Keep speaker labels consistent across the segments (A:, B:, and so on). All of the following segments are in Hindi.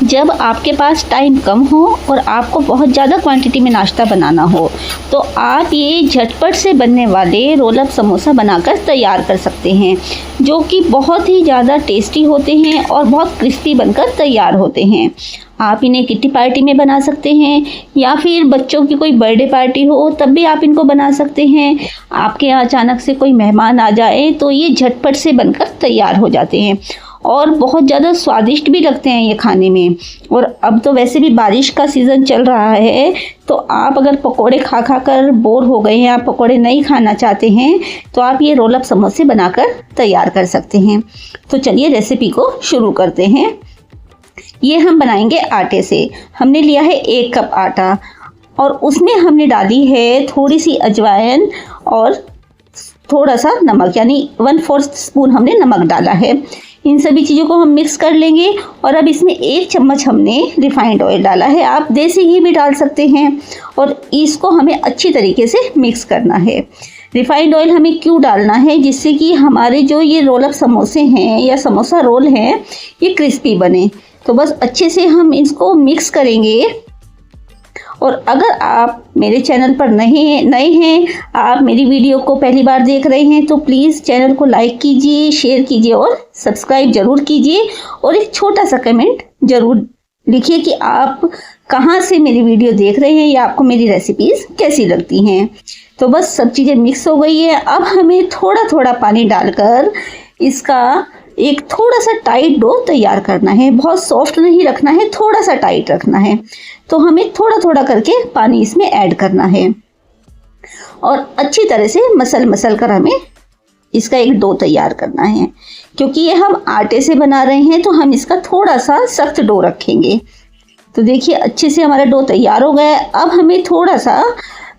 A: जब आपके पास टाइम कम हो और आपको बहुत ज़्यादा क्वांटिटी में नाश्ता बनाना हो तो आप ये झटपट से बनने वाले रोल अप समोसा बनाकर तैयार कर सकते हैं, जो कि बहुत ही ज़्यादा टेस्टी होते हैं और बहुत क्रिस्पी बनकर तैयार होते हैं। आप इन्हें किट्टी पार्टी में बना सकते हैं या फिर बच्चों की कोई बर्थडे पार्टी हो तब भी आप इनको बना सकते हैं। आपके यहाँ अचानक से कोई मेहमान आ जाए तो ये झटपट से बनकर तैयार हो जाते हैं और बहुत ज़्यादा स्वादिष्ट भी लगते हैं ये खाने में। और अब तो वैसे भी बारिश का सीज़न चल रहा है, तो आप अगर पकोड़े खा खा कर बोर हो गए हैं, आप पकोड़े नहीं खाना चाहते हैं, तो आप ये रोल अप समोसे बनाकर तैयार कर सकते हैं। तो चलिए रेसिपी को शुरू करते हैं। ये हम बनाएंगे आटे से। हमने लिया है 1 कप आटा और उसमें हमने डाली है थोड़ी सी अजवाइन और थोड़ा सा नमक, यानी 1/4 स्पून हमने नमक डाला है। इन सभी चीज़ों को हम मिक्स कर लेंगे और अब इसमें 1 चम्मच हमने रिफाइंड ऑयल डाला है। आप देसी घी भी डाल सकते हैं और इसको हमें अच्छी तरीके से मिक्स करना है। रिफाइंड ऑयल हमें क्यों डालना है? जिससे कि हमारे जो ये रोल अप समोसे हैं या समोसा रोल हैं ये क्रिस्पी बने। तो बस अच्छे से हम इसको मिक्स करेंगे। और अगर आप मेरे चैनल पर नए हैं, आप मेरी वीडियो को पहली बार देख रहे हैं, तो प्लीज़ चैनल को लाइक कीजिए, शेयर कीजिए और सब्सक्राइब ज़रूर कीजिए और एक छोटा सा कमेंट ज़रूर लिखिए कि आप कहाँ से मेरी वीडियो देख रहे हैं या आपको मेरी रेसिपीज़ कैसी लगती हैं। तो बस सब चीज़ें मिक्स हो गई है। अब हमें थोड़ा थोड़ा पानी डालकर इसका एक थोड़ा सा टाइट डो तैयार करना है। बहुत सॉफ्ट नहीं रखना है, थोड़ा सा टाइट रखना है। तो हमें थोड़ा थोड़ा करके पानी इसमें ऐड करना है और अच्छी तरह से मसल कर हमें इसका एक डो तैयार करना है। क्योंकि ये हम आटे से बना रहे हैं तो हम इसका थोड़ा सा सख्त डो रखेंगे। तो देखिए अच्छे से हमारा डो तैयार हो गया है। अब हमें थोड़ा सा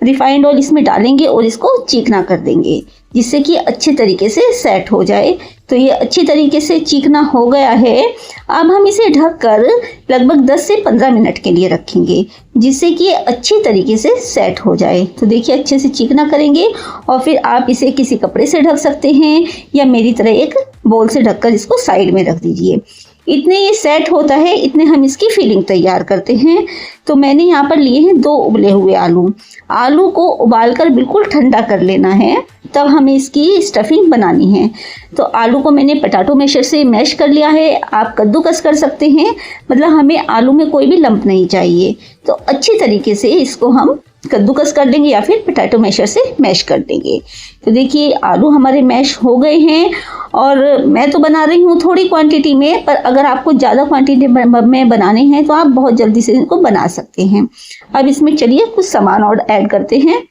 A: रिफाइंड ऑयल इसमें डालेंगे और इसको चिकना कर देंगे, जिससे कि अच्छे तरीके से सेट हो जाए। तो ये अच्छी तरीके से चिकना हो गया है। अब हम इसे ढककर लगभग 10 से 15 मिनट के लिए रखेंगे, जिससे कि ये अच्छी तरीके से सेट हो जाए। तो देखिए अच्छे से चिकना करेंगे और फिर आप इसे किसी कपड़े से ढक सकते हैं या मेरी तरह एक बोल से ढककर इसको साइड में रख दीजिए। इतने ये सेट होता है, इतने हम इसकी फिलिंग तैयार करते हैं। तो मैंने यहाँ पर लिए हैं 2 उबले हुए आलू को उबालकर बिल्कुल ठंडा कर लेना है, तब हमें इसकी स्टफिंग बनानी है। तो आलू को मैंने पोटैटो मैशर से मैश कर लिया है। आप कद्दूकस कर सकते हैं, मतलब हमें आलू में कोई भी लंप नहीं चाहिए। तो अच्छी तरीके से इसको हम कद्दूकस कर लेंगे या फिर पोटैटो मैशर से मैश कर देंगे। तो देखिए आलू हमारे मैश हो गए हैं और मैं तो बना रही हूँ थोड़ी क्वांटिटी में, पर अगर आपको ज़्यादा क्वांटिटी में बनाने हैं तो आप बहुत जल्दी से इनको बना सकते हैं। अब इसमें चलिए कुछ सामान और ऐड करते हैं।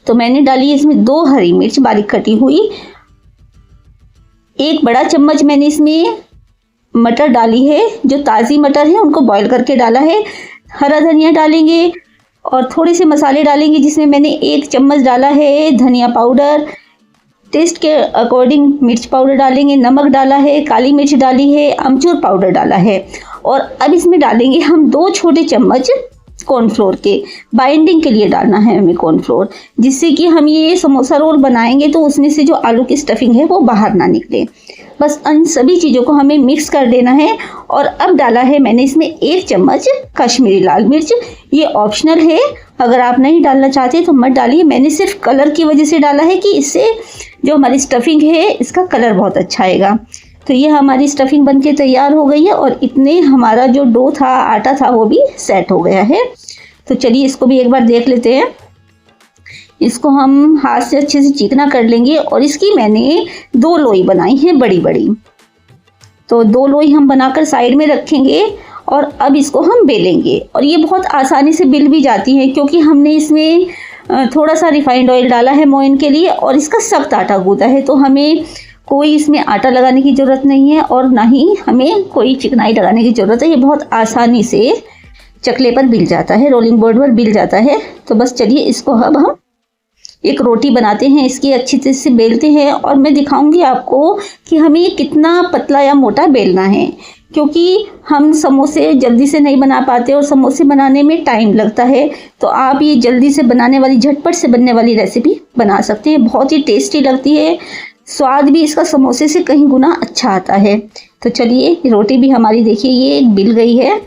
A: तो मैंने डाली इसमें 2 हरी मिर्च बारीक कटी हुई, 1 बड़ा चम्मच मैंने इसमें मटर डाली है, जो ताज़ी मटर है उनको बॉईल करके डाला है। हरा धनिया डालेंगे और थोड़े से मसाले डालेंगे, जिसमें मैंने 1 चम्मच डाला है धनिया पाउडर, टेस्ट के अकॉर्डिंग मिर्च पाउडर डालेंगे, नमक डाला है, काली मिर्च डाली है, अमचूर पाउडर डाला है। और अब इसमें डालेंगे हम 2 छोटे चम्मच कॉर्नफ्लोर के, बाइंडिंग के लिए डालना है हमें कॉर्नफ्लोर, जिससे कि हम ये समोसा रोल बनाएंगे तो उसमें से जो आलू की स्टफिंग है वो बाहर ना निकले। बस इन सभी चीज़ों को हमें मिक्स कर देना है। और अब डाला है मैंने इसमें 1 चम्मच कश्मीरी लाल मिर्च। ये ऑप्शनल है, अगर आप नहीं डालना चाहते तो मत डालिए। मैंने सिर्फ कलर की वजह से डाला है कि इससे जो हमारी स्टफिंग है इसका कलर बहुत अच्छा आएगा। तो ये हमारी स्टफिंग बनके तैयार हो गई है और इतने हमारा जो डो था, आटा था, वो भी सेट हो गया है। तो चलिए इसको भी एक बार देख लेते हैं। इसको हम हाथ से अच्छे से चिकना कर लेंगे और इसकी मैंने 2 लोई बनाई हैं बड़ी बड़ी। तो 2 लोई हम बनाकर साइड में रखेंगे और अब इसको हम बेलेंगे। और ये बहुत आसानी से बिल भी जाती है, क्योंकि हमने इसमें थोड़ा सा रिफाइंड ऑयल डाला है मोइन के लिए और इसका सख्त आटा गूंदा है। तो हमें कोई इसमें आटा लगाने की ज़रूरत नहीं है और ना ही हमें कोई चिकनाई लगाने की ज़रूरत है। ये बहुत आसानी से चकले पर बिल जाता है, रोलिंग बोर्ड पर बिल जाता है। तो बस चलिए इसको अब हम एक रोटी बनाते हैं, इसकी अच्छी तरह से बेलते हैं और मैं दिखाऊंगी आपको कि हमें कितना पतला या मोटा बेलना है, क्योंकि हम समोसे जल्दी से नहीं बना पाते और समोसे बनाने में टाइम लगता है। तो आप ये जल्दी से बनाने वाली, झटपट से बनने वाली रेसिपी बना सकते हैं। बहुत ही टेस्टी लगती है, स्वाद भी इसका समोसे से कहीं गुना अच्छा आता है। तो चलिए रोटी भी हमारी देखिए ये बिल गई है।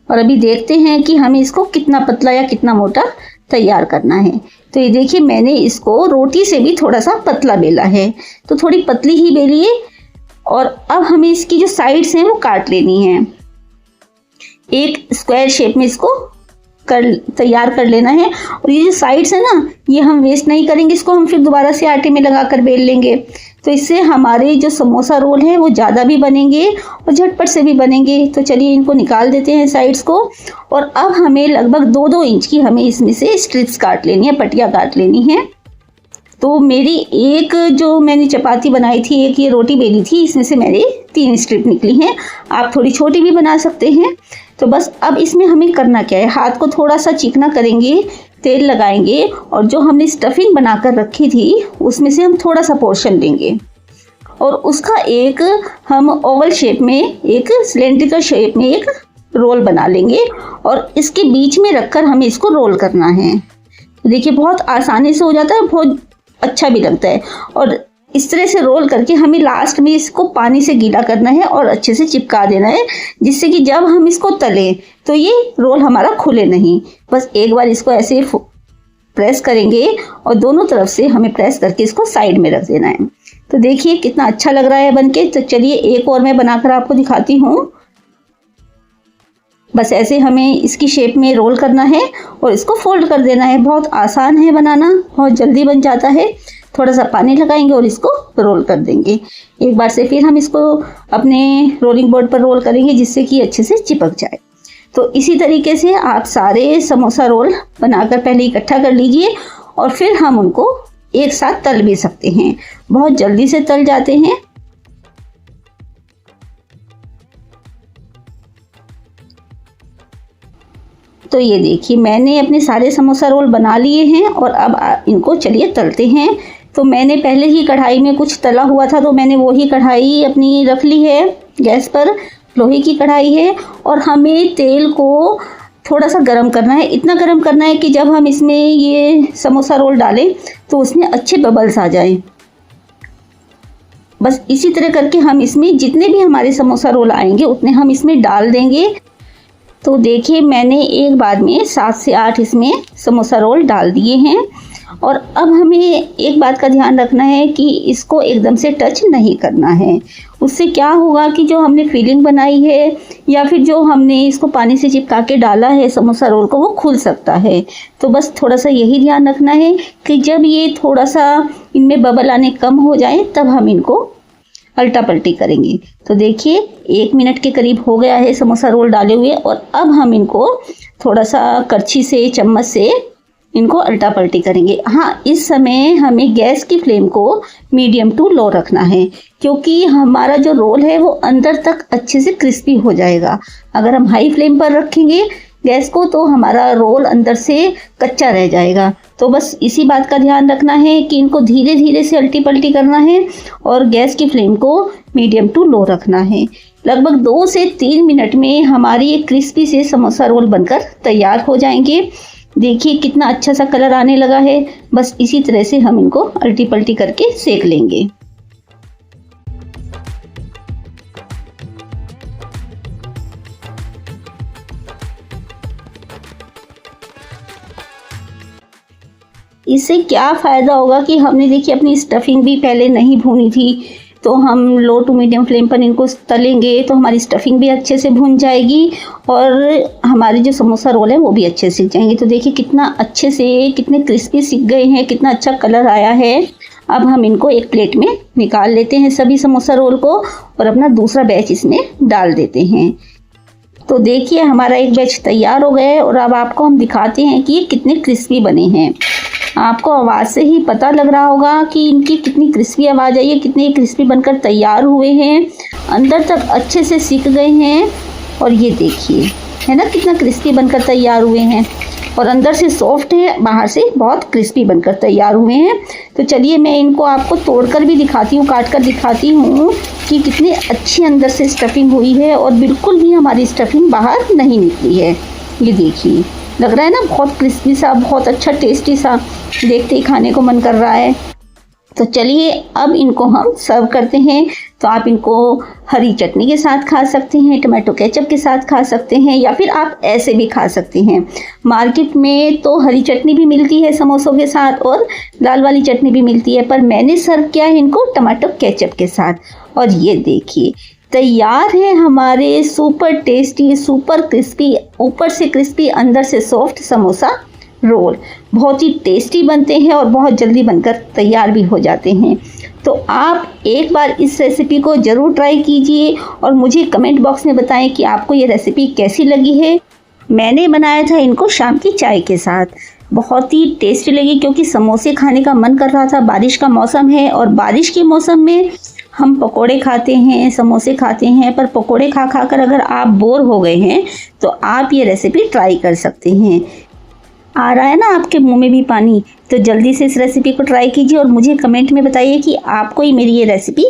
A: और अभी देखते हैं कि हमें इसको कितना पतला या कितना मोटा तैयार करना है। तो ये देखिए मैंने इसको रोटी से भी थोड़ा सा पतला बेला है, तो थोड़ी पतली ही बेलिए। और अब हमें इसकी जो साइड्स हैं वो काट लेनी है। एक स्क्वायर शेप में इसको तैयार कर लेना है। और ये जो साइड्स है ना, ये हम वेस्ट नहीं करेंगे, इसको हम फिर दोबारा से आटे में लगा कर बेल लेंगे। तो इससे हमारे जो समोसा रोल हैं वो ज़्यादा भी बनेंगे और झटपट से भी बनेंगे। तो चलिए इनको निकाल देते हैं साइड्स को। और अब हमें लगभग 2-2 इंच की हमें इसमें से स्ट्रिप्स काट लेनी है, पट्टियाँ काट लेनी है। तो मेरी एक जो मैंने चपाती बनाई थी, एक ये रोटी बेली थी, इसमें से मेरी 3 स्ट्रिप निकली हैं। आप थोड़ी छोटी भी बना सकते हैं। तो बस अब इसमें हमें करना क्या है, हाथ को थोड़ा सा चिकना करेंगे, तेल लगाएंगे और जो हमने स्टफिंग बनाकर रखी थी उसमें से हम थोड़ा सा पोर्शन लेंगे और उसका एक हम ओवल शेप में, एक सिलेंड्रिकल शेप में एक रोल बना लेंगे और इसके बीच में रखकर हमें इसको रोल करना है। देखिए बहुत आसानी से हो जाता है, बहुत अच्छा भी लगता है। और इस तरह से रोल करके हमें लास्ट में इसको पानी से गीला करना है और अच्छे से चिपका देना है, जिससे कि जब हम इसको तलें तो ये रोल हमारा खुले नहीं। बस एक बार इसको ऐसे प्रेस करेंगे और दोनों तरफ से हमें प्रेस करके इसको साइड में रख देना है। तो देखिए कितना अच्छा लग रहा है बनके। तो चलिए एक और मैं बनाकर आपको दिखाती हूँ। बस ऐसे हमें इसकी शेप में रोल करना है और इसको फोल्ड कर देना है। बहुत आसान है बनाना, बहुत जल्दी बन जाता है। थोड़ा सा पानी लगाएंगे और इसको रोल कर देंगे। एक बार से फिर हम इसको अपने रोलिंग बोर्ड पर रोल करेंगे, जिससे कि अच्छे से चिपक जाए। तो इसी तरीके से आप सारे समोसा रोल बनाकर पहले इकट्ठा कर लीजिए और फिर हम उनको एक साथ तल भी सकते हैं। बहुत जल्दी से तल जाते हैं। तो ये देखिए मैंने अपने सारे समोसा रोल बना लिए हैं और अब इनको चलिए तलते हैं। तो मैंने पहले ही कढ़ाई में कुछ तला हुआ था, तो मैंने वही कढ़ाई अपनी रख ली है गैस पर। लोहे की कढ़ाई है और हमें तेल को थोड़ा सा गरम करना है। इतना गरम करना है कि जब हम इसमें ये समोसा रोल डालें तो उसमें अच्छे बबल्स आ जाएं। बस इसी तरह करके हम इसमें जितने भी हमारे समोसा रोल आएंगे उतने हम इसमें डाल देंगे। तो देखिए मैंने एक बार में 7 से 8 इसमें समोसा रोल डाल दिए हैं। और अब हमें एक बात का ध्यान रखना है कि इसको एकदम से टच नहीं करना है। उससे क्या होगा कि जो हमने फिलिंग बनाई है या फिर जो हमने इसको पानी से चिपका के डाला है समोसा रोल को, वो खुल सकता है। तो बस थोड़ा सा यही ध्यान रखना है कि जब ये थोड़ा सा इनमें बबल आने कम हो जाए तब हम इनको अल्टा पल्टी करेंगे। तो देखिए 1 मिनट के करीब हो गया है समोसा रोल डाले हुए और अब हम इनको थोड़ा सा करछी से, चम्मच से इनको अल्टा पल्टी करेंगे। हाँ, इस समय हमें गैस की फ्लेम को मीडियम टू लो रखना है, क्योंकि हमारा जो रोल है वो अंदर तक अच्छे से क्रिस्पी हो जाएगा। अगर हम हाई फ्लेम पर रखेंगे गैस को तो हमारा रोल अंदर से कच्चा रह जाएगा। तो बस इसी बात का ध्यान रखना है कि इनको धीरे धीरे से अल्टी पल्टी करना है और गैस की फ्लेम को मीडियम टू लो रखना है। लगभग 2 से 3 मिनट में हमारी ये क्रिस्पी से समोसा रोल बनकर तैयार हो जाएंगे। देखिए कितना अच्छा सा कलर आने लगा है। बस इसी तरह से हम इनको अल्टी पल्टी करके सेक लेंगे। इससे क्या फ़ायदा होगा कि हमने देखिए अपनी स्टफिंग भी पहले नहीं भूनी थी, तो हम लो टू मीडियम फ्लेम पर इनको तलेंगे तो हमारी स्टफिंग भी अच्छे से भुन जाएगी और हमारे जो समोसा रोल है वो भी अच्छे से सिक जाएंगे। तो देखिए कितना अच्छे से, कितने क्रिस्पी सिक गए हैं, कितना अच्छा कलर आया है। अब हम इनको एक प्लेट में निकाल लेते हैं सभी समोसा रोल को और अपना दूसरा बैच इसमें डाल देते हैं। तो देखिए हमारा एक बैच तैयार हो गया है और अब आपको हम दिखाते हैं कि ये कितने क्रिस्पी बने हैं। आपको आवाज़ से ही पता लग रहा होगा कि इनकी कितनी क्रिस्पी आवाज़ आई है, कितने क्रिस्पी बनकर तैयार हुए हैं, अंदर तक अच्छे से सिक गए हैं। और ये देखिए है ना कितना क्रिस्पी बनकर तैयार हुए हैं और अंदर से सॉफ्ट है, बाहर से बहुत क्रिस्पी बनकर तैयार हुए हैं। तो चलिए मैं इनको आपको तोड़कर भी दिखाती हूँ, काट कर दिखाती हूँ कि कितनी अच्छी अंदर से स्टफिंग हुई है और बिल्कुल भी हमारी स्टफिंग बाहर नहीं निकली है। ये देखिए लग रहा है ना बहुत क्रिस्पी सा, बहुत अच्छा टेस्टी सा, देखते ही खाने को मन कर रहा है। तो चलिए अब इनको हम सर्व करते हैं। तो आप इनको हरी चटनी के साथ खा सकते हैं, टमाटो केचप के साथ खा सकते हैं, या फिर आप ऐसे भी खा सकते हैं। मार्केट में तो हरी चटनी भी मिलती है समोसों के साथ और लाल वाली चटनी भी मिलती है, पर मैंने सर्व किया है इनको टमाटो केचप के साथ। और ये देखिए तैयार है हमारे सुपर टेस्टी, सुपर क्रिस्पी, ऊपर से क्रिस्पी अंदर से सॉफ्ट समोसा रोल। बहुत ही टेस्टी बनते हैं और बहुत जल्दी बनकर तैयार भी हो जाते हैं। तो आप एक बार इस रेसिपी को ज़रूर ट्राई कीजिए और मुझे कमेंट बॉक्स में बताएं कि आपको ये रेसिपी कैसी लगी है। मैंने बनाया था इनको शाम की चाय के साथ, बहुत ही टेस्टी लगी क्योंकि समोसे खाने का मन कर रहा था। बारिश का मौसम है और बारिश के मौसम में हम पकोड़े खाते हैं, समोसे खाते हैं, पर पकोड़े खा खा कर अगर आप बोर हो गए हैं तो आप ये रेसिपी ट्राई कर सकते हैं। आ रहा है ना आपके मुंह में भी पानी? तो जल्दी से इस रेसिपी को ट्राई कीजिए और मुझे कमेंट में बताइए कि आपको ही मेरी ये रेसिपी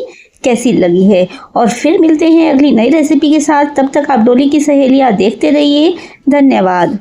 A: कैसी लगी है। और फिर मिलते हैं अगली नई रेसिपी के साथ। तब तक आप डोली की सहेलियाँ देखते रहिए। धन्यवाद।